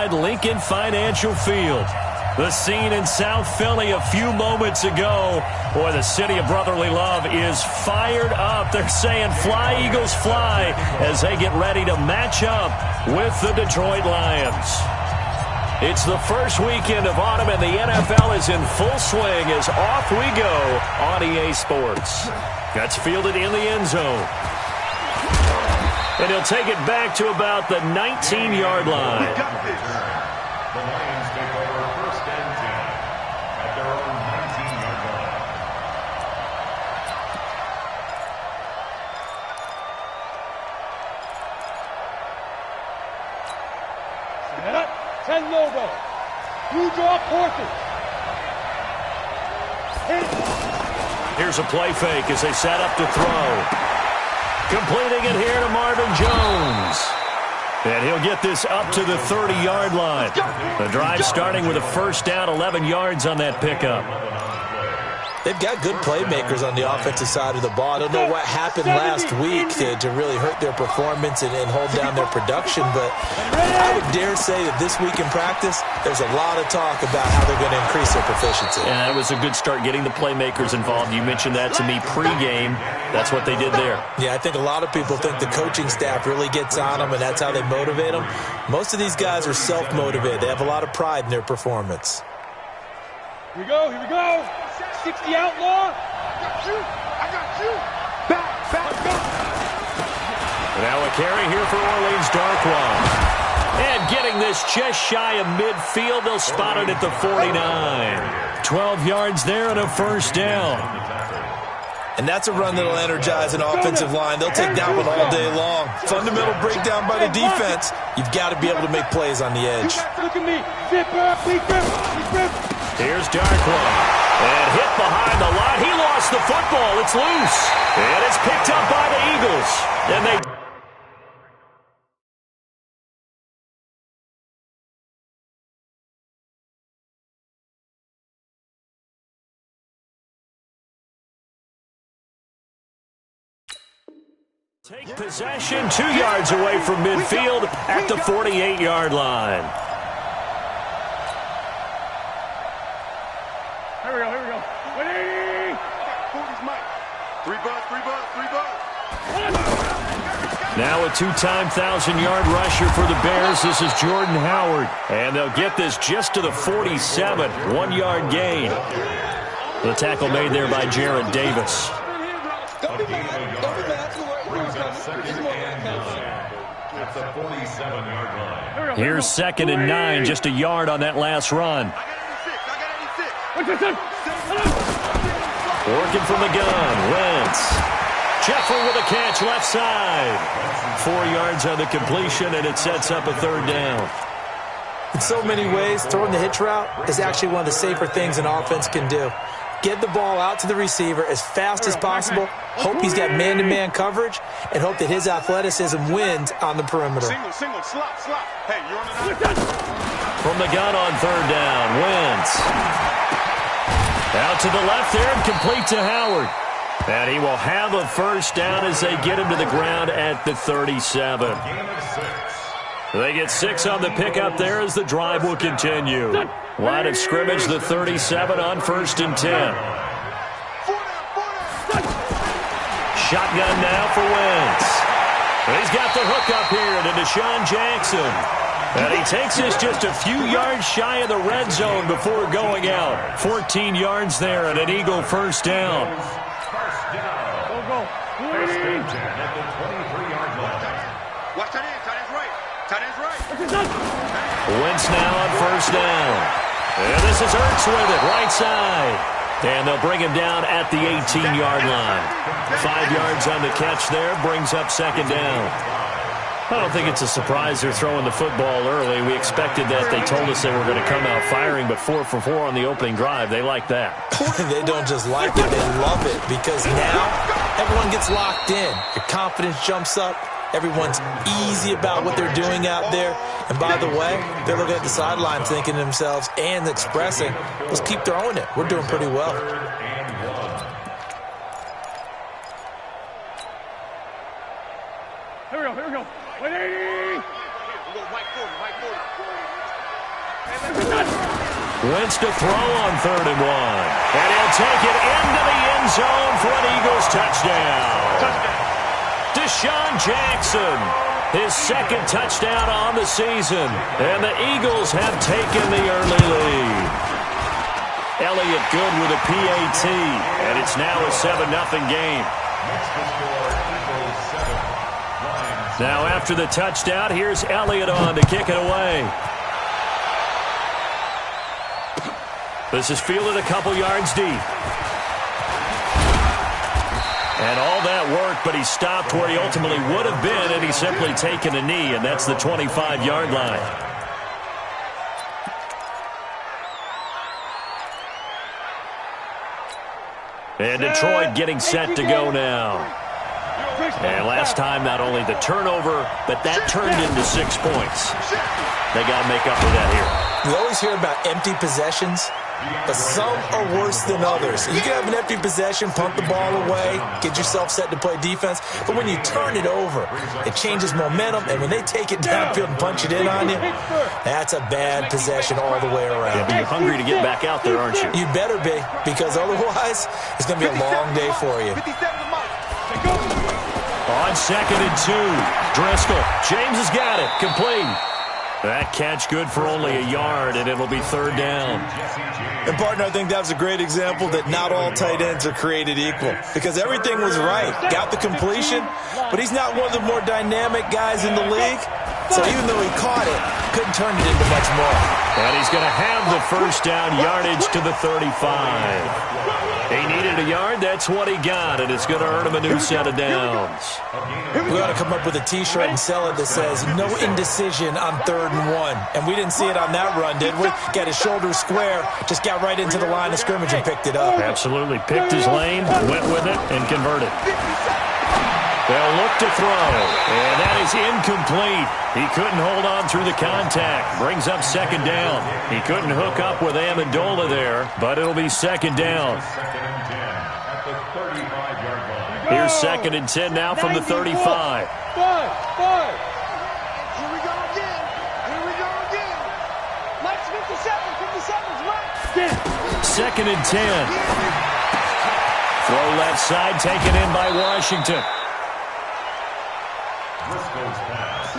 inside Lincoln Financial Field. The scene in South Philly a few moments ago. Boy, the city of brotherly love is fired up. They're saying, "Fly, Eagles, fly," as they get ready to match up with the Detroit Lions. It's the first weekend of autumn, and the NFL is in full swing as off we go on EA Sports. That's fielded in the end zone. And he'll take it back to about the 19-yard line. The Lions take over 1st and 10 at their own 19-yard line. Set up. 10 logo. You draw horses. Here's a play fake as they set up to throw. Completing it here to Marvin Jones. And he'll get this up to the 30-yard line. The drive starting with a first down, 11 yards on that pickup. They've got good playmakers on the offensive side of the ball. I don't know what happened last week to really hurt their performance and hold down their production, but I would dare say that this week in practice, there's a lot of talk about how they're going to increase their proficiency. And that was a good start, getting the playmakers involved. You mentioned that to me pregame. That's what they did there. Yeah, I think a lot of people think the coaching staff really gets on them, and that's how they motivate them. Most of these guys are self-motivated. They have a lot of pride in their performance. Here we go, here we go. 60 outlaw. I got you. Back, go. Now a carry here for Orleans Darkwa. And getting this just shy of midfield, they'll spot it at the 49. 12 yards there and a first down. And that's a run that'll energize an offensive line. They'll take that one all day long. Fundamental breakdown by the defense. You've got to be able to make plays on the edge. Look at me. Here's Darkwa. And hit behind the line. He lost the football. It's loose. And it's picked up by the Eagles. And they... take possession 2 yards away from midfield at the 48-yard line. Here we go. 180. 3 bucks. Now a two-time 1,000-yard rusher for the Bears. This is Jordan Howard. And they'll get this just to the 47. 1-yard gain. The tackle made there by Jared Davis. At the 47-yard line. Here's 2nd and 9, just a yard on that last run. Working from the gun, Wentz. Jeffrey with a catch left side. 4 yards on the completion, and it sets up a third down. In so many ways, throwing the hitch route is actually one of the safer things an offense can do. Get the ball out to the receiver as fast as possible, hope he's got man-to-man coverage, and hope that his athleticism wins on the perimeter. Single, slop. Hey, you're on the... From the gun on third down, Wentz. Out to the left there and complete to Howard. And he will have a first down as they get him to the ground at the 37. They get 6 on the pickup there as the drive will continue. Line of scrimmage, the 37 on 1st and 10. Shotgun now for Wentz. He's got the hook up here to Deshaun Jackson. And he takes this just a few yards shy of the red zone before going out. 14 yards there and an Eagle first down. Go. First and 10 at the 23-yard line. Watch that in. Tight end's right. Wentz now on first down. And this is Ertz with it, right side. And they'll bring him down at the 18-yard line. 5 yards on the catch there, brings up 2nd down. I don't think it's a surprise they're throwing the football early. We expected that. They told us they were going to come out firing, but 4 for 4 on the opening drive. They like that. They don't just like it, they love it, because now everyone gets locked in. Your confidence jumps up. Everyone's easy about what they're doing out there. And by the way, they're looking at the sideline thinking to themselves and expressing, let's keep throwing it. We're doing pretty well. Here we go. 180. Wentz to throw on 3rd and 1. And he'll take it into the end zone for an Eagles touchdown. Deshaun Jackson, his 2nd touchdown on the season. And the Eagles have taken the early lead. Elliott good with a PAT. And it's now a 7-0 game. Now after the touchdown, here's Elliott on to kick it away. This is fielded a couple yards deep. And all that work, but he stopped where he ultimately would have been, and he's simply taken a knee, and that's the 25-yard line. And Detroit getting set to go now. And last time, not only the turnover, but that turned into 6 points. They got to make up for that here. We always hear about empty possessions, but some are worse than others. You can have an empty possession, punt the ball away, get yourself set to play defense, but when you turn it over, it changes momentum, and when they take it downfield and punch it in on you, that's a bad possession all the way around. Yeah, but you're hungry to get back out there, aren't you? You better be, because otherwise, it's going to be a long day for you. On 2nd and 2, Driscoll. James has got it. Complete. That catch good for only a yard, and it'll be 3rd down. And, partner, I think that was a great example that not all tight ends are created equal, because everything was right. Got the completion, but he's not one of the more dynamic guys in the league. So even though he caught it, couldn't turn it into much more. And he's going to have the 1st down yardage to the 35. He needed a yard. That's what he got, and it's going to earn him a new set of downs. We ought to come up with a T-shirt and sell it that says, no indecision on 3rd and 1. And we didn't see it on that run, did we? Got his shoulder square, just got right into the line of scrimmage and picked it up. Absolutely. Picked his lane, went with it, and converted. They'll look to throw, and that is incomplete. He couldn't hold on through the contact. Brings up 2nd down. He couldn't hook up with Amendola there, but it'll be 2nd down. Here's 2nd and 10 now from the 35. Five. Here we go again. Mike's 57's right. 2nd and 10. Throw left side, taken in by Washington. Driscoll's pass.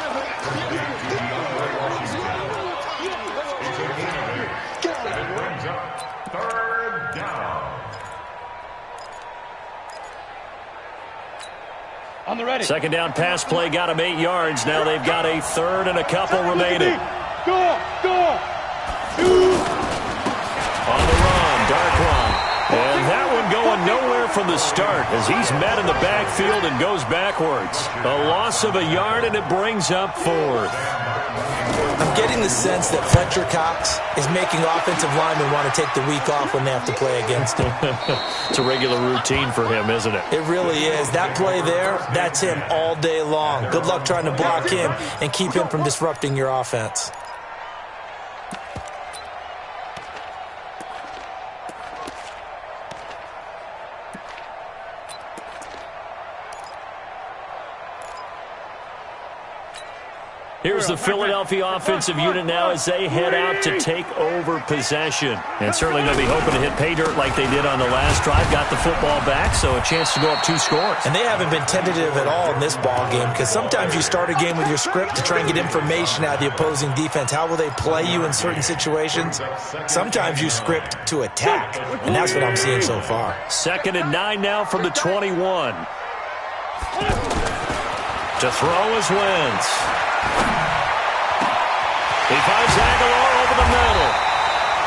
And it brings up 3rd down. On the ready. 2nd down pass play got him 8 yards. Now they've got a 3rd and a couple remaining. Go. On the run, Darkwan. And that one going nowhere from the start as he's met in the backfield and goes backwards. A loss of a yard, and it brings up 4th. I'm getting the sense that Fletcher Cox is making offensive linemen want to take the week off when they have to play against him. It's a regular routine for him, isn't it? It really is. That play there, that's him all day long. Good luck trying to block him and keep him from disrupting your offense. Here's the Philadelphia offensive unit now as they head out to take over possession. And certainly going to be hoping to hit pay dirt like they did on the last drive. Got the football back, so a chance to go up 2 scores. And they haven't been tentative at all in this ball game, because sometimes you start a game with your script to try and get information out of the opposing defense. How will they play you in certain situations? Sometimes you script to attack, and that's what I'm seeing so far. 2nd and 9 now from the 21. To throw is Wentz. He finds Aguilar over the middle.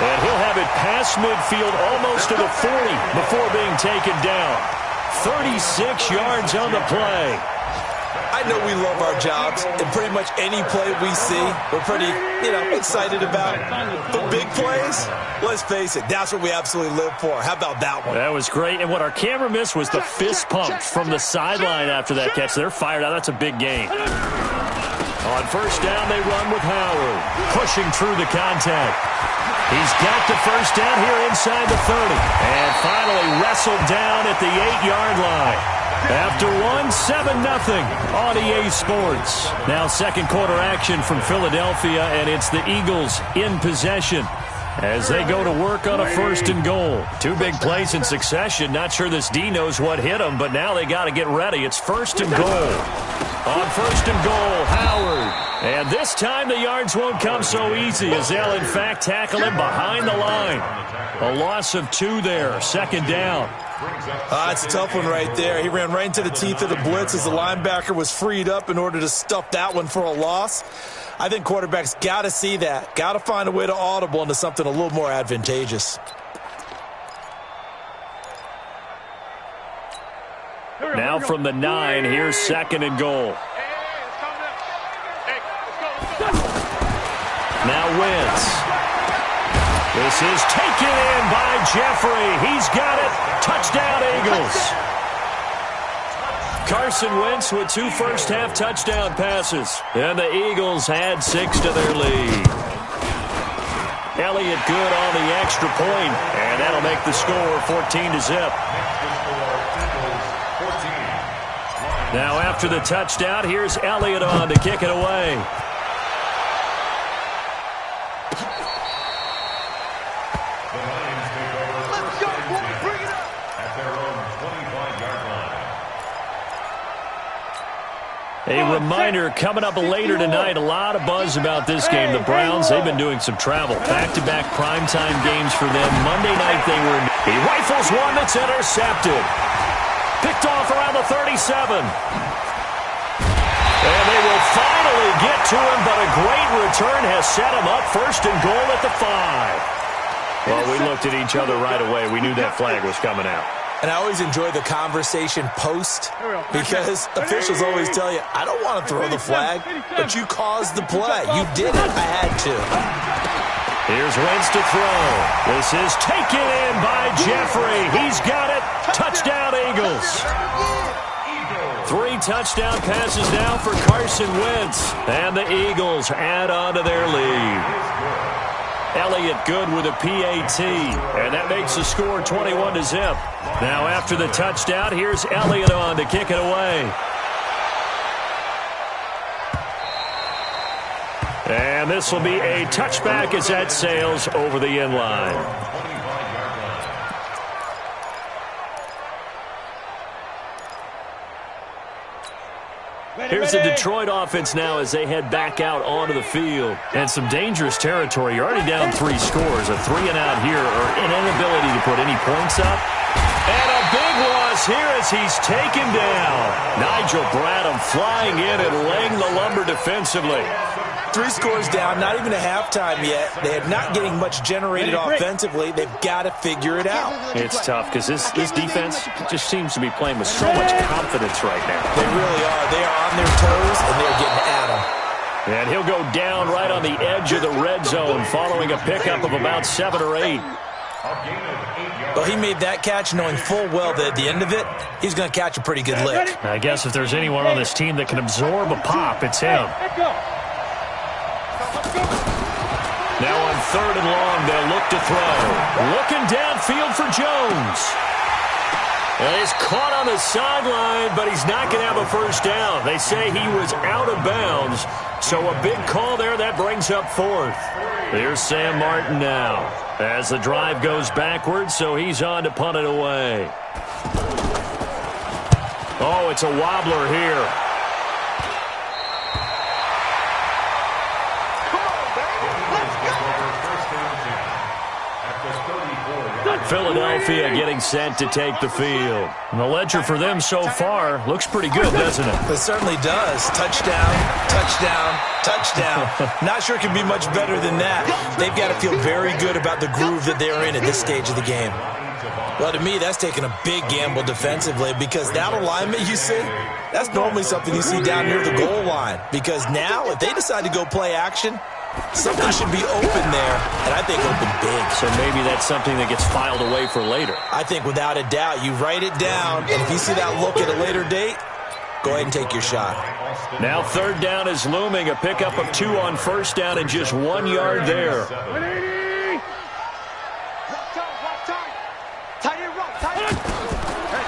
And he'll have it past midfield almost to the 40 before being taken down. 36 yards on the play. I know we love our jobs, and pretty much any play we see, we're pretty, excited about. But big plays, let's face it, that's what we absolutely live for. How about that one? That was great. And what our camera missed was the fist pump from the sideline after that catch. They're fired out. That's a big gain. On 1st down, they run with Howard, pushing through the contact. He's got the 1st down here inside the 30. And finally wrestled down at the 8-yard line. After 7-0 on EA Sports. Now 2nd quarter action from Philadelphia, and it's the Eagles in possession. as they go to work on a 1st and goal. 2 big plays in succession. Not sure this D knows what hit him, but now they got to get ready. It's 1st and goal. On 1st and goal, Howard. And this time the yards won't come so easy as they'll, in fact, tackle him behind the line. A loss of 2 there, 2nd down. It's a tough one right there. He ran right into the teeth of the blitz as the linebacker was freed up in order to stuff that one for a loss. I think quarterbacks got to see that. Got to find a way to audible into something a little more advantageous. Now from the 9, here's 2nd and goal. Now Wentz. This is taken in by Jeffrey. He's got it. Touchdown, Eagles. Carson Wentz with 2 first-half touchdown passes. And the Eagles add 6 to their lead. Elliott good on the extra point, and that'll make the score 14-0. Now after the touchdown, here's Elliott on to kick it away. A reminder, coming up later tonight, a lot of buzz about this game. The Browns, they've been doing some travel. Back-to-back primetime games for them. Monday night they were in. He rifles one that's intercepted. Picked off around the 37. And they will finally get to him, but a great return has set him up 1st and goal at the 5. Well, we looked at each other right away. We knew that flag was coming out. And I always enjoy the conversation post because officials always tell you, I don't want to throw the flag, but you caused the play. You did it. I had to. Here's Wentz to throw. This is taken in by Jeffrey. He's got it. Touchdown, Eagles. 3 touchdown passes now for Carson Wentz. And the Eagles add on to their lead. Elliott good with a PAT, and that makes the score 21-0. Now after the touchdown, here's Elliott on to kick it away. And this will be a touchback as that sails over the end line. Here's the Detroit offense now as they head back out onto the field. And some dangerous territory. You're already down 3 scores. A 3-and-out here, or an inability to put any points up. And a big loss here as he's taken down. Nigel Bradham flying in and laying the lumber defensively. 3 scores down, not even a halftime yet. They're not getting much generated offensively. They've got to figure it out. It's tough because this defense just seems to be playing with so much confidence right now. They really are. They are on their toes, and they're getting at them. And he'll go down right on the edge of the red zone following a pickup of about 7 or 8. Well, he made that catch knowing full well that at the end of it, he's going to catch a pretty good lick. I guess if there's anyone on this team that can absorb a pop, it's him. Now on 3rd and long, they'll look to throw. Looking downfield for Jones. And he's caught on the sideline, but he's not going to have a first down. They say he was out of bounds, so a big call there. That brings up 4th. Here's Sam Martin now as the drive goes backwards, so he's on to punt it away. Oh, it's a wobbler here. Philadelphia getting set to take the field. And the ledger for them so far looks pretty good, doesn't it? It certainly does. Touchdown, touchdown, touchdown. Not sure it can be much better than that. They've got to feel very good about the groove that they're in at this stage of the game. Well, to me, that's taking a big gamble defensively because that alignment you see, that's normally something you see down near the goal line. Because now, if they decide to go play action, something should be open there, and I think open big. So maybe that's something that gets filed away for later. I think without a doubt, you write it down, and if you see that look at a later date, go ahead and take your shot. Now 3rd down is looming. A pickup of 2 on 1st down and just 1 yard there.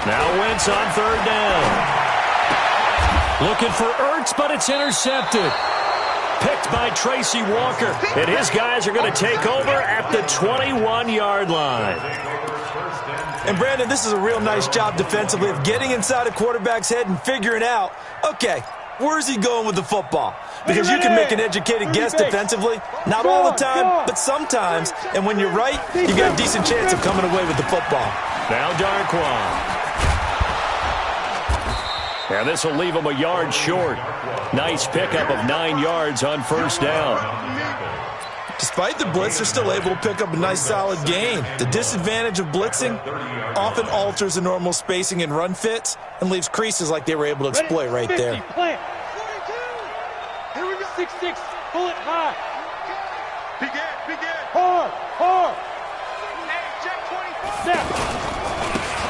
Now Wentz on 3rd down. Looking for Ertz, but it's intercepted. picked by Tracy Walker. And his guys are going to take over at the 21-yard line. And, Brandon, this is a real nice job defensively of getting inside a quarterback's head and figuring out, okay, where's he going with the football? Because you can make an educated guess defensively, not all the time, but sometimes. And when you're right, you got a decent chance of coming away with the football. Now Darquan. And this will leave him a yard short. Nice pickup of 9 yards on first down. Despite the blitz, they're still able to pick up a nice solid gain. The disadvantage of blitzing often alters the normal spacing and run fits and leaves creases like they were able to exploit right there. Plant. 6-6, pull it high. Begin. Hard. Snap.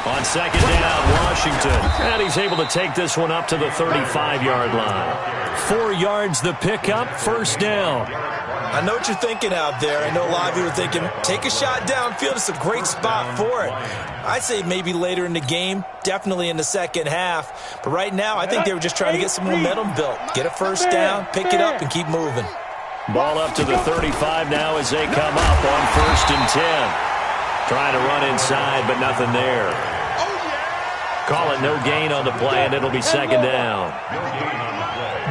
On second down, Washington. And he's able to take this one up to the 35-yard line. 4 yards the pickup, first down. I know what you're thinking out there. I know a lot of you are thinking, take a shot downfield. It's a great spot for it. I'd say maybe later in the game, definitely in the second half. But right now, I think they were just trying to get some momentum built. Get a first down, pick it up, and keep moving. Ball up to the 35 now as they come up on first and 10. Trying to run inside, but nothing there. Call it no gain on the play, and it'll be second down.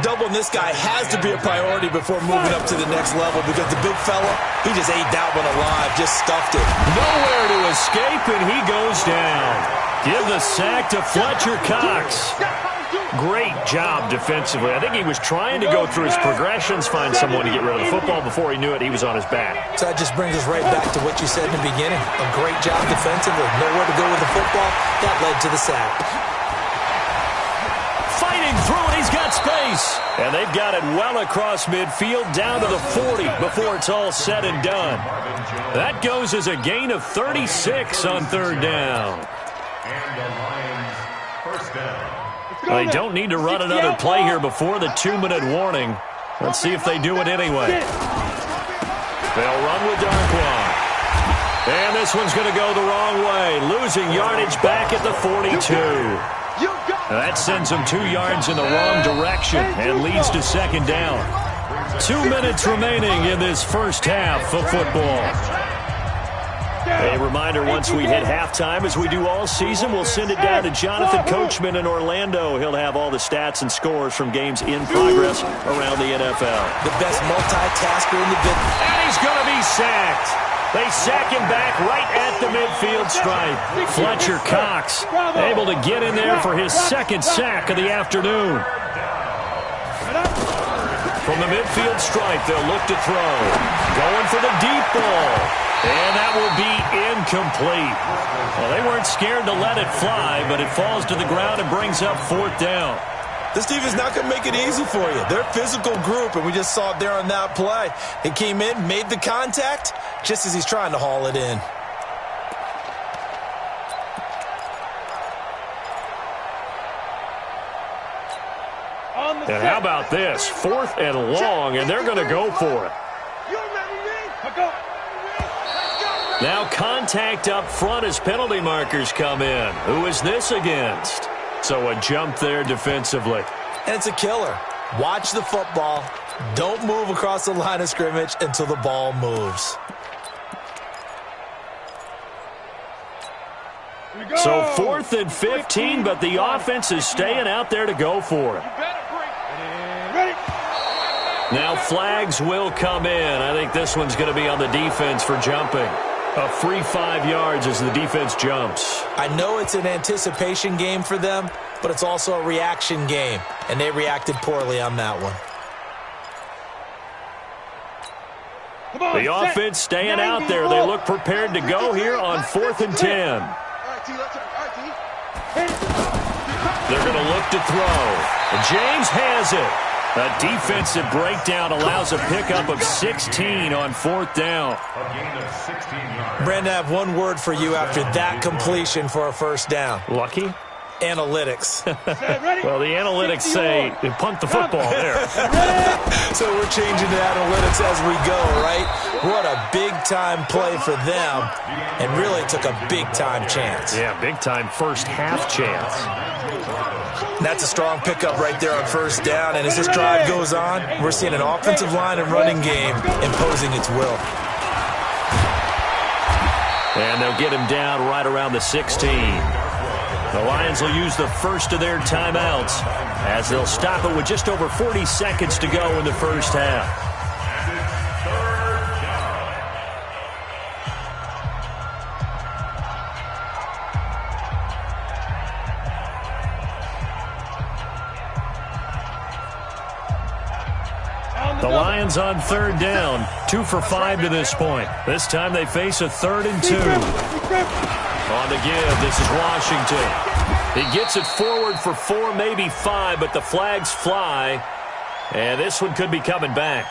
Doubling this guy has to be a priority before moving up to the next level because the big fella, he just ate that one alive, just stuffed it. Nowhere to escape, and he goes down. Give the sack to Fletcher Cox. Great job defensively. I think he was trying to go through his progressions, find someone to get rid of the football. Before he knew it, he was on his back. So that just brings us right back to what you said in the beginning. A great job defensively. Nowhere to go with the football. That led to the sack. Fighting through it, he's got space. And they've got it well across midfield, down to the 40 before it's all said and done. That goes as a gain of 36 on third down. And the Lions first down. They don't need to run another play here before the 2-minute warning. Let's see if they do it anyway. They'll run with Darquan. And this one's going to go the wrong way, losing yardage back at the 42. That sends them 2 yards in the wrong direction and leads to second down. 2 minutes remaining in this first half of football. A reminder, once we hit halftime, as we do all season, we'll send it down to Jonathan Coachman in Orlando. He'll have all the stats and scores from games in progress around the NFL. The best multitasker in the business. And he's going to be sacked. They sack him back right at the midfield stripe. Fletcher Cox able to get in there for his second sack of the afternoon. From the midfield stripe, they'll look to throw. Going for the deep ball. And that will be incomplete. Well, they weren't scared to let it fly, but it falls to the ground and brings up fourth down. This defense is not going to make it easy for you. They're a physical group, and we just saw it there on that play. He came in, made the contact, just as he's trying to haul it in. And how about this? 4th and long, and they're going to go for it. Now contact up front as penalty markers come in. Who is this against? So a jump there defensively. And it's a killer. Watch the football. Don't move across the line of scrimmage until the ball moves. So 4th and 15, but the offense is staying out there to go for it. Now flags will come in. I think this one's going to be on the defense for jumping. A free 5 yards as the defense jumps. I know it's an anticipation game for them, but it's also a reaction game, and they reacted poorly on that one. The offense staying out there. They look prepared to go here on 4th and 10. They're going to look to throw. James has it. A defensive breakdown allows a pickup of 16 on 4th down. A gain of 16 yards. Brandon, I have one word for you after that completion for a first down. Lucky? Analytics. Well, the analytics say punt the football there. So we're changing to analytics as we go, right? What a big-time play for them, and really took a big-time chance. Yeah, big-time first-half chance. That's a strong pickup right there on first down, and as this drive goes on, we're seeing an offensive line and running game imposing its will. And they'll get him down right around the 16. The Lions will use the first of their timeouts as they'll stop it with just over 40 seconds to go in the first half. The Lions on third down, 2 for 5 to this point. This time they face a 3rd and 2. On the give, this is Washington. He gets it forward for 4, maybe 5, but the flags fly. And this one could be coming back.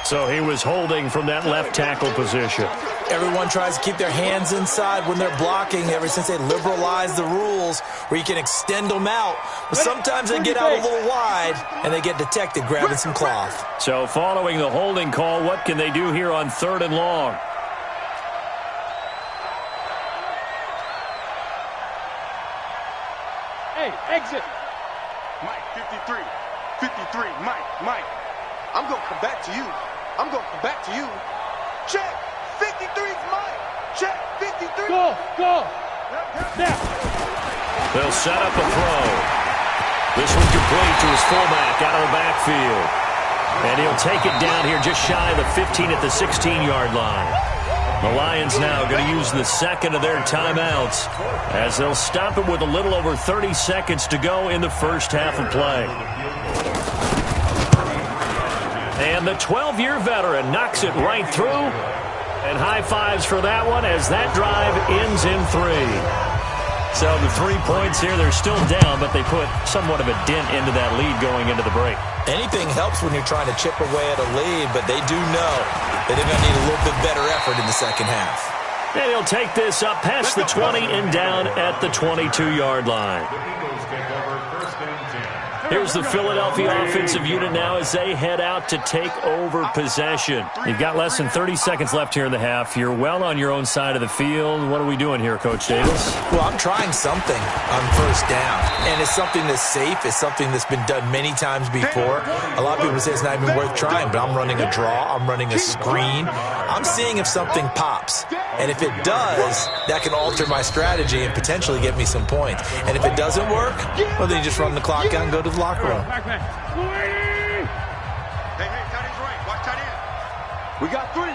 So he was holding from that left tackle position. Everyone tries to keep their hands inside when they're blocking ever since they liberalized the rules where you can extend them out. But sometimes they get out a little wide and they get detected grabbing some cloth. So following the holding call, what can they do here on 3rd and long? Hey, exit. Mike, 53. 53. Mike. I'm going to come back to you. I'm going to come back to you. Check. 53's Mike. Check. 53. Go. Now. They'll set up a throw. This one complete to his fullback out of the backfield. And he'll take it down here just shy of the 15 at the 16-yard line. The Lions now going to use the second of their timeouts as they'll stop it with a little over 30 seconds to go in the first half of play. And the 12-year veteran knocks it right through. And high fives for that one as that drive ends in 3. So the 3 points here, they're still down, but they put somewhat of a dent into that lead going into the break. Anything helps when you're trying to chip away at a lead, but they do know that they're going to need a little bit better effort in the second half. And he'll take this up past the 20 and down at the 22-yard line. Here's the Philadelphia offensive unit now as they head out to take over possession. You've got less than 30 seconds left here in the half. You're well on your own side of the field. What are we doing here, Coach Davis? Well, I'm trying something on first down, and it's something that's safe. It's something that's been done many times before. A lot of people say it's not even worth trying, but I'm running a draw. I'm running a screen. I'm seeing if something pops. And if it does, that can alter my strategy and potentially get me some points. And if it doesn't work, well, then you just run the clock out and go to the locker room. Hey, tight end's right. Watch tight end. We got 3,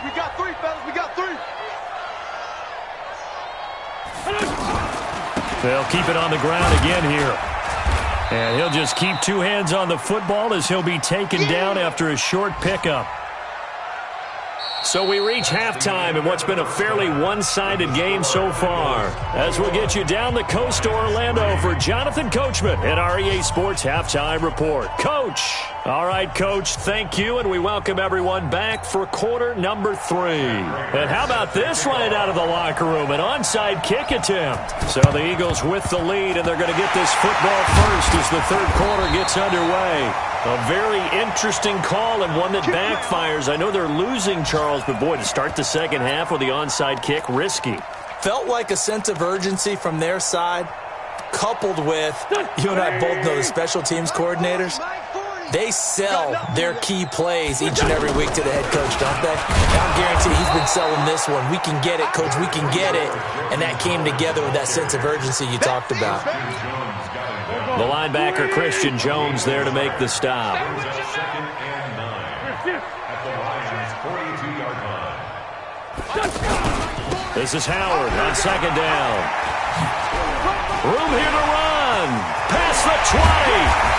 fellas. We got 3. They'll keep it on the ground again here. And he'll just keep 2 hands on the football as he'll be taken down after a short pickup. So we reach halftime in what's been a fairly one-sided game so far. As we'll get you down the coast to Orlando for Jonathan Coachman at our EA Sports Halftime Report. Coach! All right, Coach, thank you, and we welcome everyone back for quarter number 3. And how about this right out of the locker room, an onside kick attempt. So the Eagles with the lead, and they're going to get this football first as the third quarter gets underway. A very interesting call and one that backfires. I know they're losing, Charles, but boy, to start the second half with the onside kick, risky. Felt like a sense of urgency from their side, coupled with, you and I both know the special teams coordinators, they sell their key plays each and every week to the head coach, don't they? And I'm guaranteed he's been selling this one. We can get it, coach, we can get it. And that came together with that sense of urgency you talked about. The linebacker, Christian Jones, there to make the stop. Second and 9 at the Lions' 42-yard line. This is Howard on second down. Room here to run. Past the 20.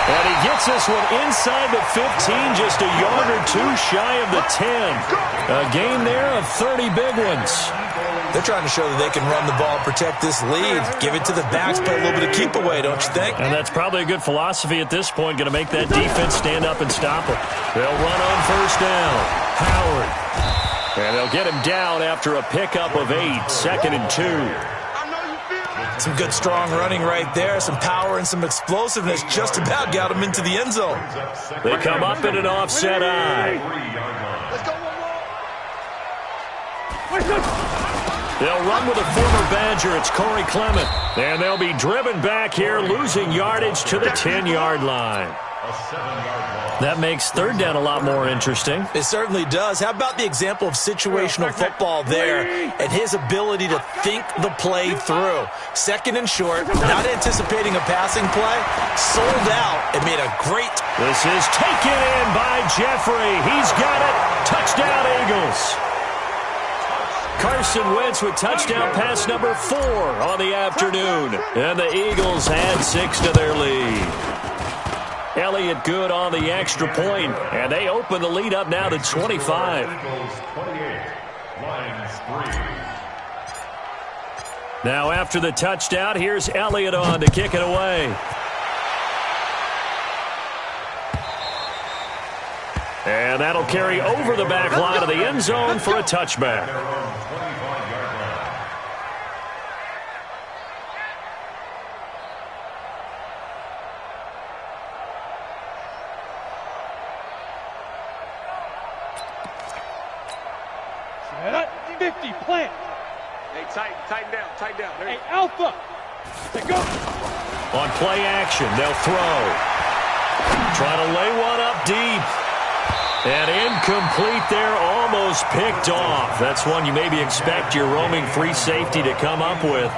And he gets this one inside the 15, just a yard or 2 shy of the 10. A game there of 30 big ones. They're trying to show that they can run the ball and protect this lead. Give it to the backs, play a little bit of keep away, don't you think? And that's probably a good philosophy at this point, going to make that defense stand up and stop it. They'll run on first down. Howard. And they'll get him down after a pickup of 8, second and 2. I know you feel it. Some good, strong running right there. Some power and some explosiveness just about got him into the end zone. They come up in an offset eye. Let's go, They'll run with a former Badger. It's Corey Clement. And they'll be driven back here, losing yardage to the 10-yard line. A 7-yard loss. That makes third down a lot more interesting. It certainly does. How about the example of situational football there and his ability to think the play through? Second and short, not anticipating a passing play, sold out and made a great. This is taken in by Jeffrey. He's got it. Touchdown, Eagles. Carson Wentz with touchdown pass number 4 on the afternoon. And the Eagles add 6 to their lead. Elliott good on the extra point, and they open the lead up now to 25. Eagles 28, Lions 3. Now after the touchdown, here's Elliott on to kick it away. And that'll carry over the back line of the end zone for a touchback. Their own 25-yard line. Set up, 50, plant. Hey, tighten down. There Hey, you go. Alpha. Let's go. On play action, they'll throw. Trying to lay one up deep. And incomplete there, almost picked off. That's one you maybe expect your roaming free safety to come up with.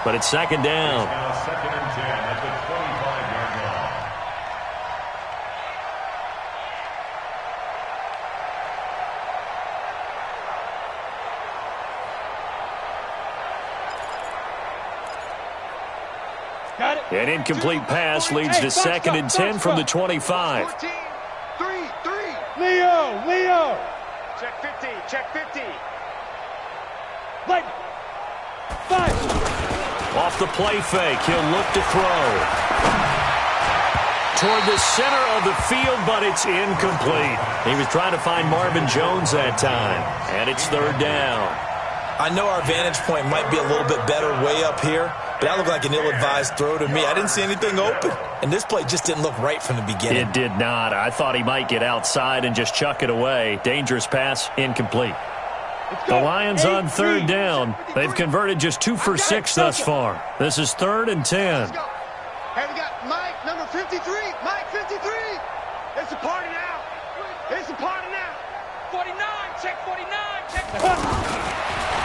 But it's second down. Now 2nd and 10 at the 25-yard line. Got it. An incomplete pass leads to 2nd and 10 from the 25. 14, 3. Leo. Check 50. Light. 5. Off the play fake, he'll look to throw. Toward the center of the field, but it's incomplete. He was trying to find Marvin Jones that time, and it's third down. I know our vantage point might be a little bit better way up here, but that looked like an ill-advised throw to me. I didn't see anything open, and this play just didn't look right from the beginning. It did not. I thought he might get outside and just chuck it away. Dangerous pass, incomplete. The Lions on third down. They've converted just 2 for 6 thus far. This is 3rd and 10. Let's go. Hey, we got Mike, number 53. Mike, 53. It's a party now. 49. Check 49.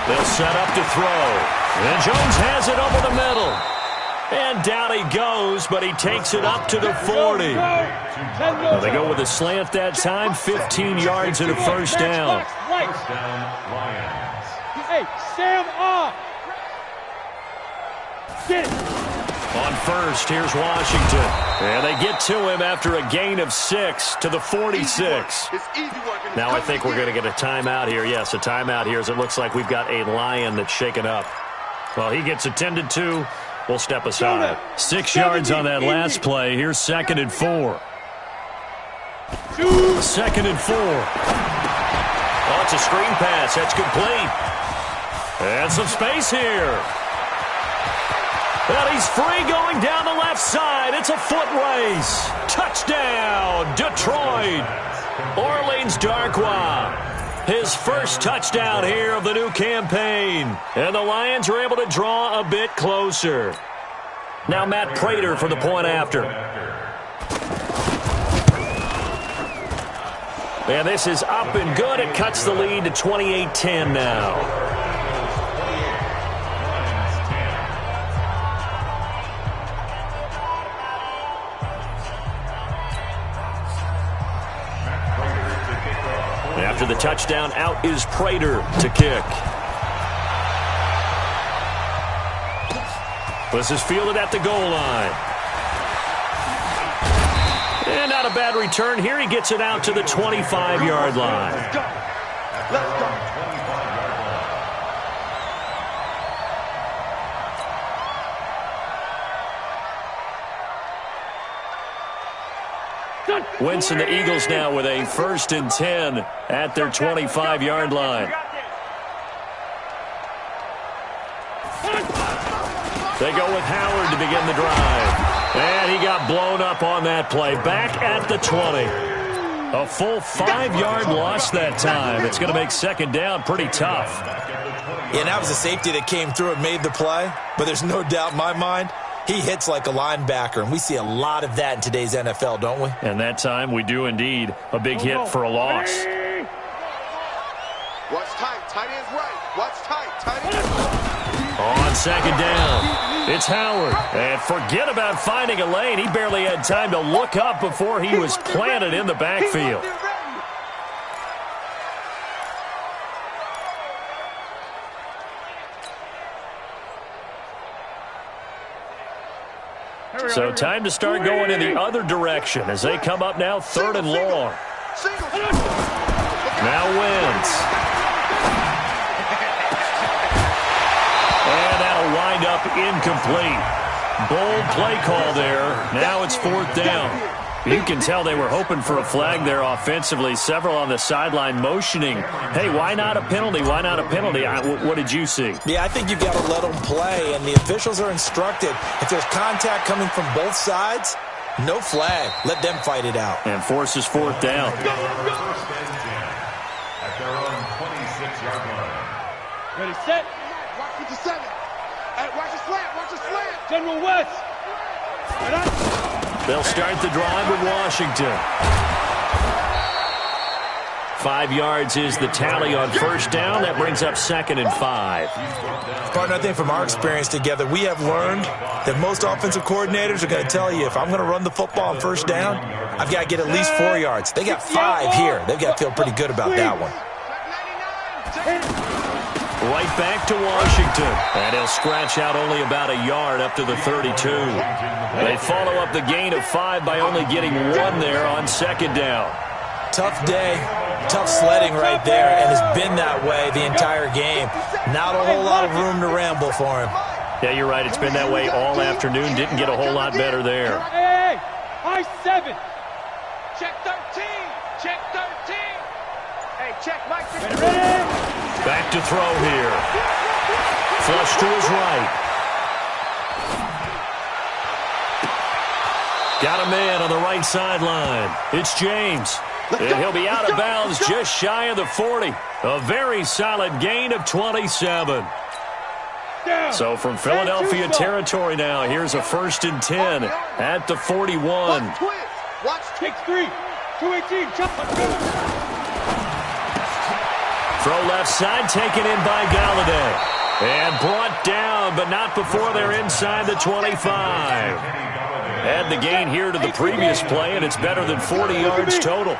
They'll set up to throw. And Jones has it over the middle. And down he goes, but he takes it up to the 40. Well, they go with a slant that time, 15 yards and a first down. First down, Lions. Hey, Sam off. Get it. On first, here's Washington. And they get to him after a gain of 6 to the 46. It's easy work. Now I think we're going to get a timeout here. Yes, a timeout here as it looks like we've got a Lion that's shaken up. Well, he gets attended to. We'll step aside. 6 yards on that last play. Here's 2nd and 4. 2nd and 4. Oh, it's a screen pass. That's complete. And some space here. And he's free going down the left side. It's a foot race. Touchdown, Detroit. Orleans Darkwa. His first touchdown here of the new campaign. And the Lions are able to draw a bit closer. Now Matt Prater for the point after. And this is up and good. It cuts the lead to 28-10 now. After the touchdown, out is Prater to kick. This is fielded at the goal line. And not a bad return here. He gets it out to the 25-yard line. Let's go. Wentz and the Eagles now with a 1st and 10 at their 25-yard line. They go with Howard to begin the drive. And he got blown up on that play. Back at the 20. A full 5-yard loss that time. It's going to make second down pretty tough. Yeah, and that was a safety that came through and made the play. But there's no doubt in my mind, he hits like a linebacker. And we see a lot of that in today's NFL, don't we? And that time we do indeed. A big hit for a loss. Watch tight. Tight end's right. Watch tight. Tight end. On second down, it's Howard. And forget about finding a lane. He barely had time to look up before he was planted in the backfield. So time to start going in the other direction as they come up now 3rd and long. Now Wentz. And that'll wind up incomplete. Bold play call there. Now it's 4th down. You can tell they were hoping for a flag there offensively. Several on the sideline motioning, hey, why not a penalty? Why not a penalty? What did you see? Yeah, I think you've got to let them play, and the officials are instructed. If there's contact coming from both sides, no flag. Let them fight it out. And forces 4th down. First and 10 at their own 26-yard line. Ready, set. Watch 57. Hey, watch the slant. Watch the slant. General West. Right on. They'll start the drive with Washington. 5 yards is the tally on first down. That brings up 2nd and 5. Partner, I think from our experience together, we have learned that most offensive coordinators are going to tell you, if I'm going to run the football on first down, I've got to get at least 4 yards. They got 5 here. They've got to feel pretty good about that one. Right back to Washington. And he'll scratch out only about a yard up to the 32. They follow up the gain of 5 by only getting 1 there on second down. Tough day, tough sledding right there, and it's been that way the entire game. Not a whole lot of room to ramble for him. Yeah, you're right. It's been that way all afternoon. Didn't get a whole lot better there. Hey, high 7. Check 13. Check 13. Hey, check Mike. Ready. Back to throw here. Flush to his right. Got a man on the right sideline. It's James. And he'll be out of bounds just shy of the 40. A very solid gain of 27. So from Philadelphia territory now, here's a 1st and 10 at the 41. Watch Take 3. 218. Throw left side, taken in by Galladay. And brought down, but not before they're inside the 25. Add the gain here to the previous play, and it's better than 40 yards total.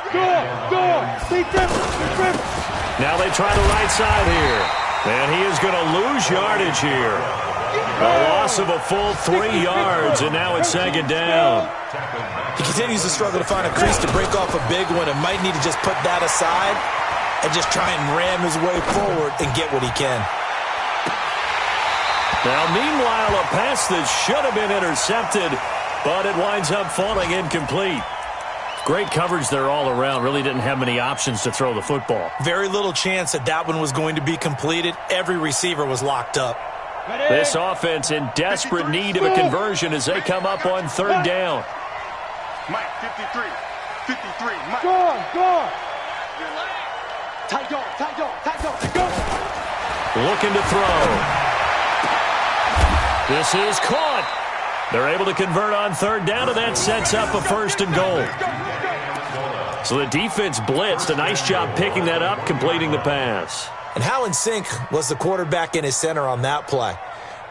Now they try the right side here. And he is going to lose yardage here. A loss of a full 3 yards, and now it's second down. He continues to struggle to find a crease to break off a big one and might need to just put that aside and just try and ram his way forward and get what he can. Now, meanwhile, a pass that should have been intercepted, but it winds up falling incomplete. Great coverage there all around. Really didn't have many options to throw the football. Very little chance that that one was going to be completed. Every receiver was locked up. This offense in desperate need of a conversion as they come up on 3rd down. Mike, 53. 53. Mike. Go. Tight dog. Go. Looking to throw. This is caught. They're able to convert on 3rd down, and that sets up a 1st and goal. So the defense blitzed. A nice job picking that up, completing the pass. And how in sync was the quarterback in his center on that play?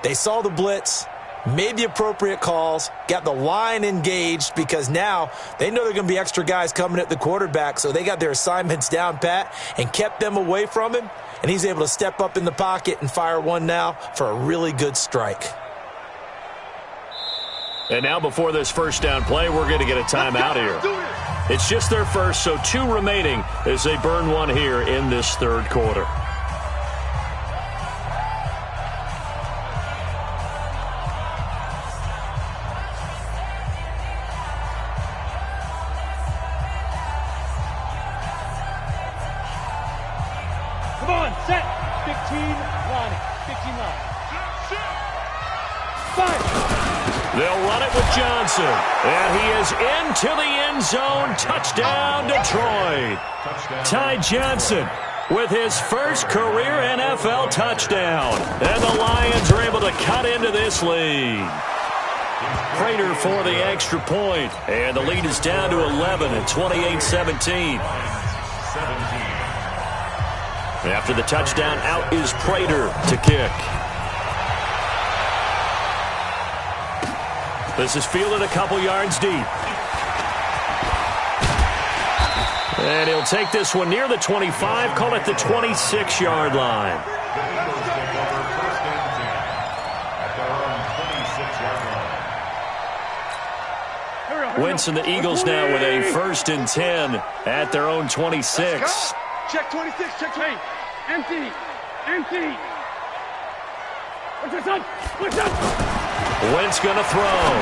They saw the blitz, made the appropriate calls, got the line engaged because now they know there are going to be extra guys coming at the quarterback, so they got their assignments down pat and kept them away from him, and he's able to step up in the pocket and fire one now for a really good strike. And now before this first down play, we're going to get a timeout here. It's just their first, so 2 remaining as they burn one here in this 3rd quarter. Come on, set. 15 line. 15 line. They'll run it with Johnson. And he is into the end zone. Touchdown, Detroit. Ty Johnson with his first career NFL touchdown. And the Lions are able to cut into this lead. Prater for the extra point. And the lead is down to 11 at 28-17. After the touchdown, out is Prater to kick. This is fielded a couple yards deep. And he'll take this one near the 25, call it the 26-yard line. Wentz and the Eagles now with a 1st and 10 at their own 26. Check 26, check 20. Empty. What's up? Wentz going to throw.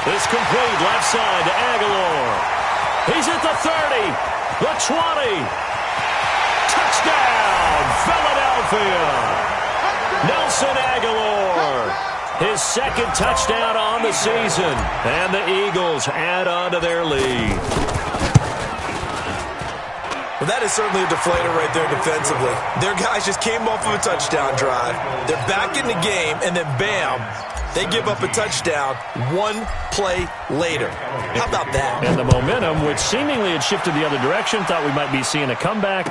This complete left side to Aguilar. He's at the 30, the 20. Touchdown, Philadelphia. Nelson Aguilar. His 2nd touchdown on the season. And the Eagles add on to their lead. Well, that is certainly a deflator right there defensively. Their guys just came off of a touchdown drive. They're back in the game, and then bam, they give up a touchdown 1 play later. How about that? And the momentum, which seemingly had shifted the other direction, thought we might be seeing a comeback.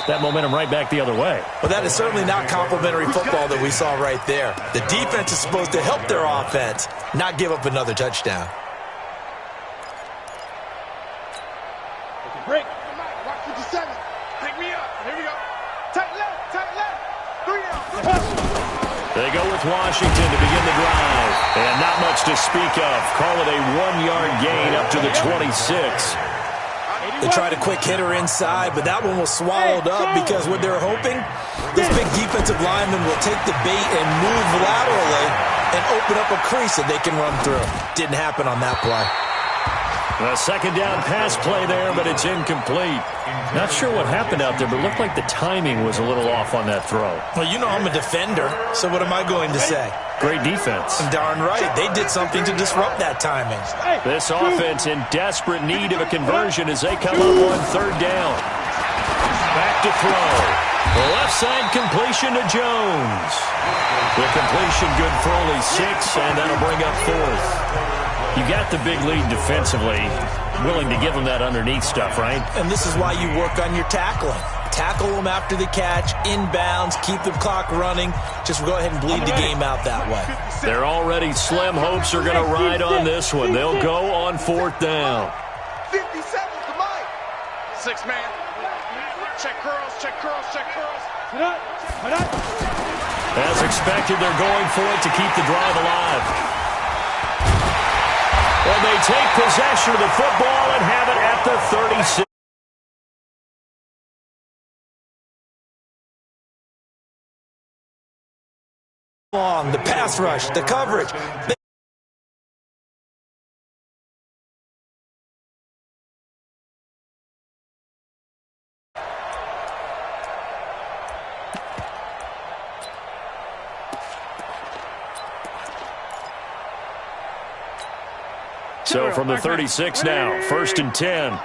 That momentum right back the other way. Well, that is certainly not complimentary football that we saw right there. The defense is supposed to help their offense, not give up another touchdown. Break. Pick me up. Here we go. Tight left. 3 out. They go with Washington to begin the drive. And not much to speak of. Call it a 1-yard gain up to the 26. They tried a quick hitter inside, but that one was swallowed up because what they're hoping, this big defensive lineman will take the bait and move laterally and open up a crease that they can run through. Didn't happen on that play. A 2nd down pass play there, but it's incomplete. Not sure what happened out there, but it looked like the timing was a little off on that throw. Well, you know I'm a defender, so what am I going to say? Great defense. Darn right. They did something to disrupt that timing. This offense in desperate need of a conversion as they come up on 3rd down. Back to throw. The left side completion to Jones. The completion good for only 6, and that'll bring up 4th. You got the big lead defensively, willing to give them that underneath stuff, right? And this is why you work on your tackling. Tackle them after the catch, inbounds, keep the clock running. Just go ahead and bleed the game out that way. Their already slim hopes are going to ride on this one. They'll go on 4th down. 57 to Mike. 6 man. Check curls. As expected, they're going for it to keep the drive alive. And they take possession of the football and have it at the 36. The pass rush, the coverage. So from the 36 now, 1st and 10. On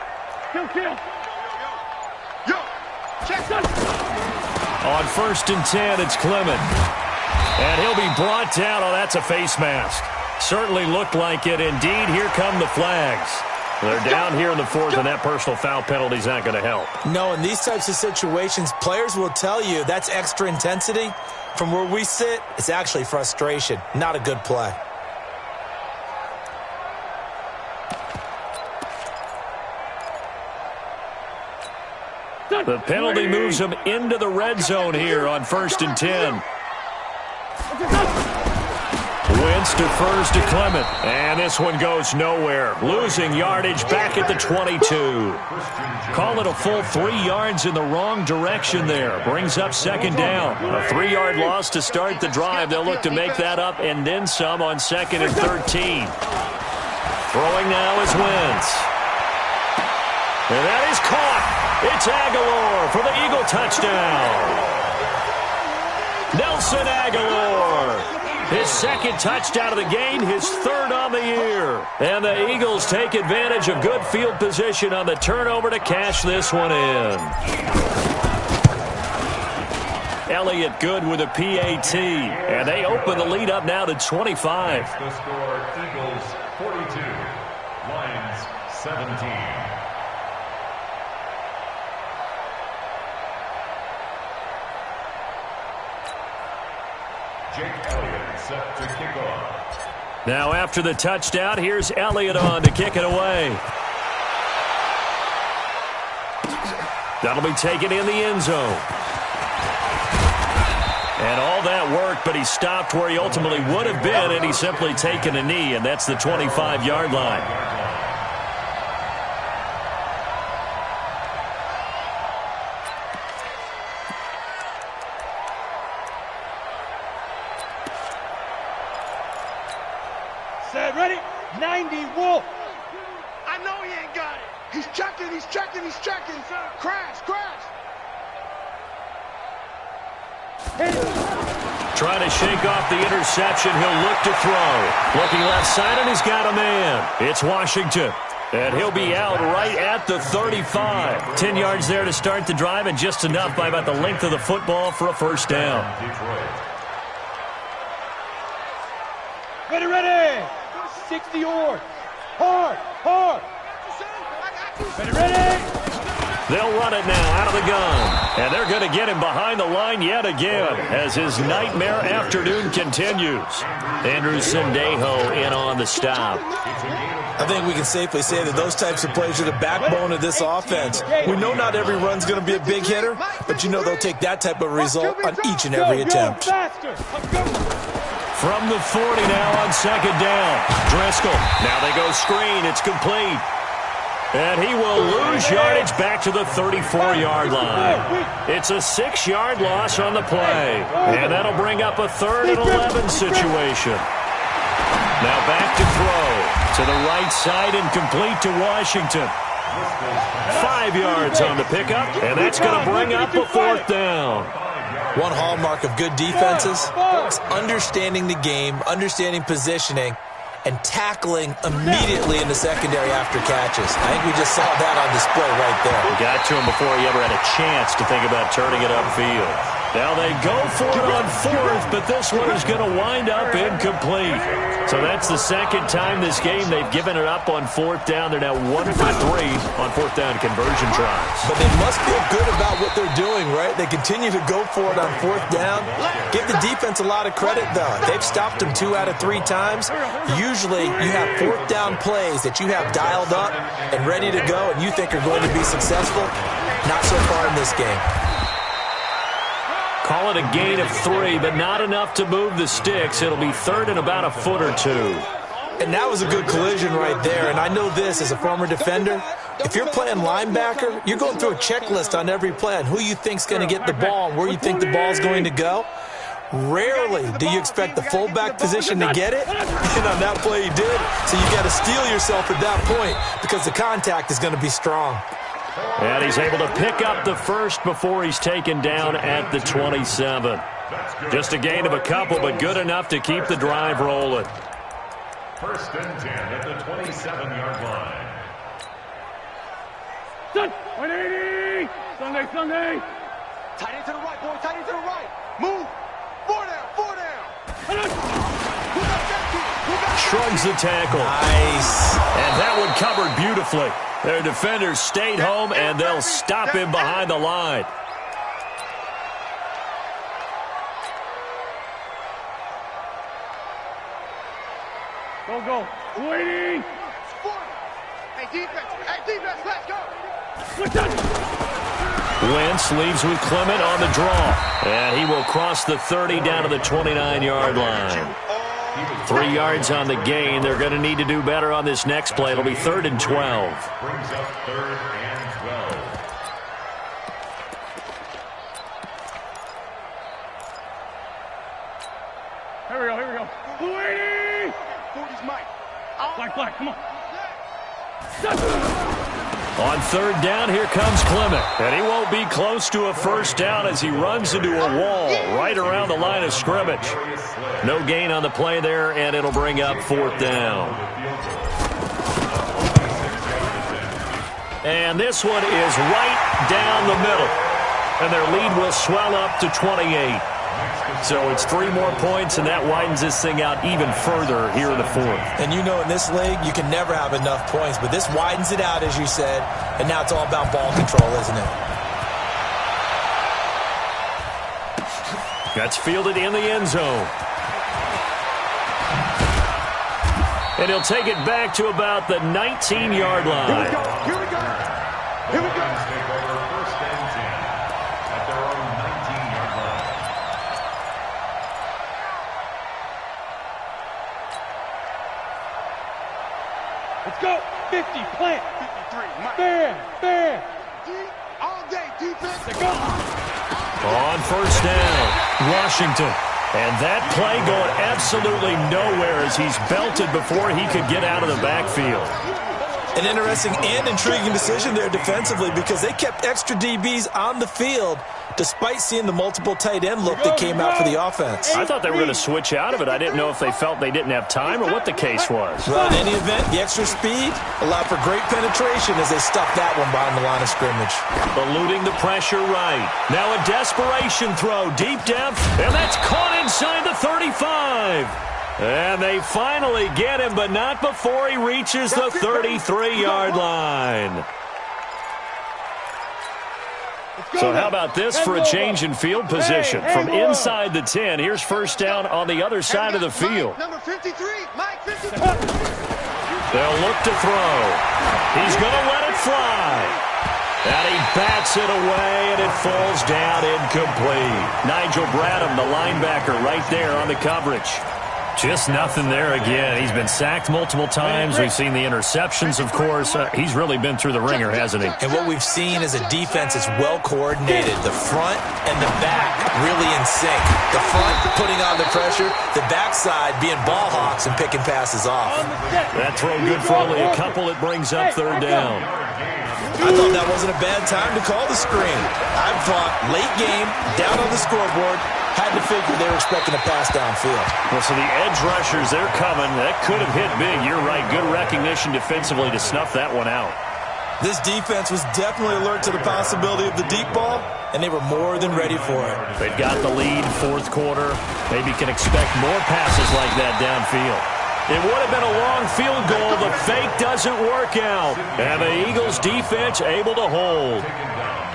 1st and 10, it's Clement. And he'll be brought down. Oh, that's a face mask. Certainly looked like it. Indeed, here come the flags. They're down here in the 4th, and that personal foul penalty is not going to help. No, in these types of situations, players will tell you that's extra intensity. From where we sit, it's actually frustration. Not a good play. The penalty moves him into the red zone here on 1st and 10. Wentz defers to Clement, and this one goes nowhere. Losing yardage back at the 22. Call it a full 3 yards in the wrong direction there. Brings up 2nd down. A 3-yard loss to start the drive. They'll look to make that up and then some on 2nd and 13. Throwing now is Wentz. And that is caught. It's Aguilar for the Eagle touchdown. Nelson Aguilar. His second touchdown of the game, his third on the year. And the Eagles take advantage of good field position on the turnover to cash this one in. Elliott good with a PAT. And they open the lead up now to 25. The score, Eagles 42, Lions 17. Jake Elliott set to kick off. Now after the touchdown, here's Elliott on to kick it away. That'll be taken in the end zone. And all that work, but he stopped where he ultimately would have been, and he's simply taken a knee, and that's the 25-yard line. Set, ready? 90, Wolf. I know he ain't got it. He's checking, he's checking, he's checking. Crash, crash. Trying to shake off the interception. He'll look to throw. Looking left side, and he's got a man. It's Washington. And he'll be out right at the 35. 10 yards there to start the drive, and just enough by about the length of the football for a first down. Ready, ready. 60 yards. Hard, hard. Ready, ready. They'll run it now out of the gun. And they're going to get him behind the line yet again as his nightmare afternoon continues. Andrew Sendejo in on the stop. I think we can safely say that those types of plays are the backbone of this offense. We know not every run's going to be a big hitter, but you know they'll take that type of result on each and every attempt. From the 40 now on second down. Driscoll. Now they go screen. It's complete. And he will lose yardage back to the 34-yard line. It's a 6-yard loss on the play. And that'll bring up a 3rd and 11 situation. Now back to throw. To the right side and complete to Washington. 5 yards on the pickup. And that's going to bring up a 4th down. One hallmark of good defenses is understanding the game, understanding positioning, and tackling immediately in the secondary after catches. I think we just saw that on display right there. We got to him before he ever had a chance to think about turning it upfield. Now they go for it on 4th, but this one is going to wind up incomplete. So that's the second time this game they've given it up on 4th down. They're now 1 for 3 on 4th down conversion tries. But they must feel good about what they're doing, right? They continue to go for it on 4th down. Give the defense a lot of credit, though. They've stopped them 2 out of 3 times. Usually you have 4th down plays that you have dialed up and ready to go and you think are going to be successful. Not so far in this game. Call it a gain of 3, but not enough to move the sticks. It'll be 3rd and about a foot or 2. And that was a good collision right there. And I know this as a former defender. If you're playing linebacker, you're going through a checklist on every play on who you think's going to get the ball and where you think the ball's going to go. Rarely do you expect the fullback position to get it. And on that play he did. So you got to steel yourself at that point because the contact is going to be strong. And he's able to pick up the first before he's taken down at the 27. Just a gain of a couple, but good enough to keep the drive rolling. 1st and 10 at the 27-yard line. Sun, 180. Sunday. Tight end to the right, boy. Tight end to the right. Move. 4 down. 4 down. Who got that kid? Shrugs the tackle. Nice. And that one covered beautifully. Their defenders stayed home, and they'll stop him behind the line. Go. 280. Hey, defense, let's go. Wentz leaves with Clement on the draw. And he will cross the 30 down to the 29-yard line. 3 yards on the gain. They're going to need to do better on this next play. It'll be 3rd and 12. Brings up 3rd and 12. Here we go. 280. 40's Mike. Black, come on. On third down, here comes Clement. And he won't be close to a first down as he runs into a wall right around the line of scrimmage. No gain on the play there, and it'll bring up fourth down. And this one is right down the middle. And their lead will swell up to 28. So it's 3 more points, and that widens this thing out even further here in the fourth. And you know in this league, you can never have enough points, but this widens it out, as you said, and now it's all about ball control, isn't it? That's fielded in the end zone. And he'll take it back to about the 19-yard line. Here we go. Here we go. Take over first and 10 at their own 19-yard line. Let's go. 50, plant. 53, Mike. Fair. All day, defense. Let's go. On first down, Washington. And that play going absolutely nowhere as he's belted before he could get out of the backfield. An interesting and intriguing decision there defensively because they kept extra DBs on the field despite seeing the multiple tight end look that came out for the offense. I thought they were going to switch out of it. I didn't know if they felt they didn't have time or what the case was. Well, in any event, the extra speed allowed for great penetration as they stuffed that one behind the line of scrimmage. Eluding the pressure right. Now a desperation throw deep down, and that's caught inside the 35. And they finally get him, but not before he reaches the 33-yard line. So how about this for a change in field position? From inside the 10, here's first down on the other side of the field. Number 53, Mike 53. They'll look to throw. He's going to let it fly. And he bats it away, and it falls down incomplete. Nigel Bradham, the linebacker, right there on the coverage. Just nothing there again. He's been sacked multiple times. We've seen the interceptions, of course. He's really been through the ringer, hasn't he? And what we've seen is a defense that's well coordinated. The front and the back really in sync. The front putting on the pressure, the backside being ball hawks and picking passes off. That throw good for only a couple. It brings up third down. I thought that wasn't a bad time to call the screen. I thought late game, down on the scoreboard, had to figure they were expecting a pass downfield. Well, so the edge rushers, they're coming. That could have hit big. You're right. Good recognition defensively to snuff that one out. This defense was definitely alert to the possibility of the deep ball, and they were more than ready for it. They've got the lead, fourth quarter. Maybe can expect more passes like that downfield. It would have been a long field goal. The fake doesn't work out. And the Eagles defense able to hold.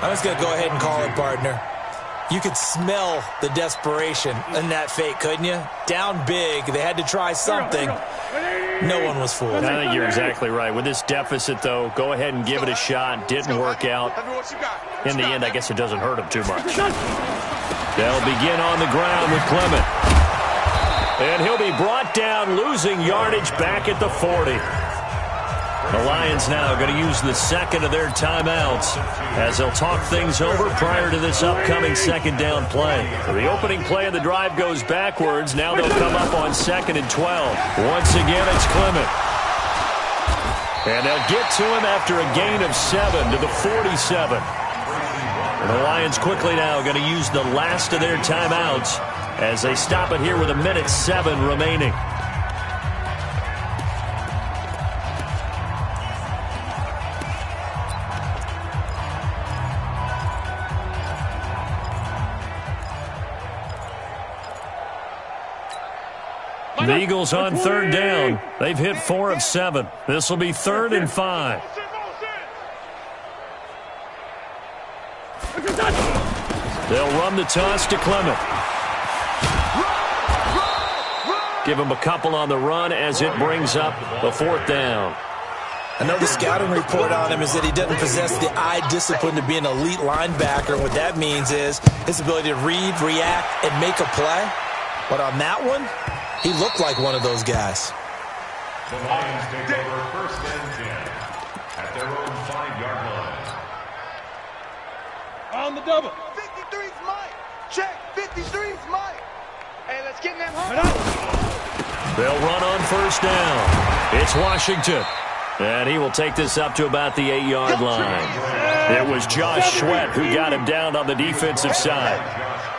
I'm just going to go ahead and call it, partner. You could smell the desperation in that fake, couldn't you? Down big. They had to try something. No one was fooled. I think you're exactly right. With this deficit, though, go ahead and give it a shot. Didn't work out. In the end, I guess it doesn't hurt them too much. They'll begin on the ground with Clement. And he'll be brought down, losing yardage back at the 40. The Lions now going to use the second of their timeouts as they'll talk things over prior to this upcoming second down play. The opening play of the drive goes backwards. Now they'll come up on 2nd and 12. Once again, it's Clement. And they'll get to him after a gain of 7 to the 47. And the Lions quickly now going to use the last of their timeouts as they stop it here with 1:07 remaining. The Eagles on third down. They've hit 4 of 7. This will be 3rd and 5. They'll run the toss to Clement. Give him a couple on the run as it brings up the 4th down. Another scouting report on him is that he doesn't possess the eye discipline to be an elite linebacker. What that means is his ability to read, react, and make a play. But on that one, he looked like one of those guys. The Lions take over 1st and 10 at their own 5-yard line. On the double. 53's Mike. Check. 53's Mike. Hey, let's get in that home. They'll run on first down. It's Washington. And he will take this up to about the 8-yard line. It was Josh Sweat who got him down on the defensive side.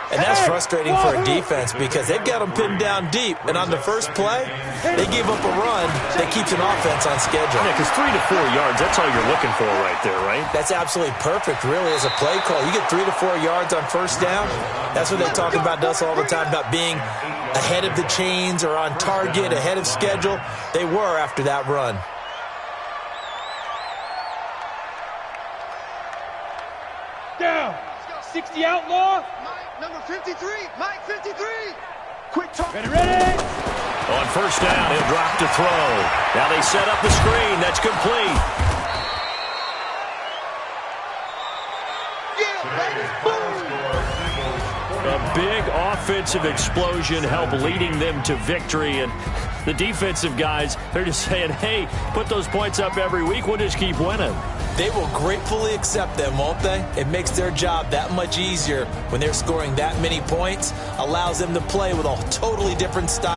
And that's frustrating for a defense because they've got them pinned down deep. And on the first play, they gave up a run that keeps an offense on schedule. Yeah, because 3 to 4 yards, that's all you're looking for right there, right? That's absolutely perfect, really, as a play call. You get 3 to 4 yards on first down. That's what they talk about us all the time, about being ahead of the chains or on target, ahead of schedule. They were after that run. Down. 60 outlaw. Number 53, Mike 53. Quick talk. Ready. On first down, he'll drop to throw. Now they set up the screen. That's complete. A big offensive explosion helped leading them to victory. And the defensive guys, they're just saying, hey, put those points up every week. We'll just keep winning. They will gratefully accept them, won't they? It makes their job that much easier when they're scoring that many points, allows them to play with a totally different style.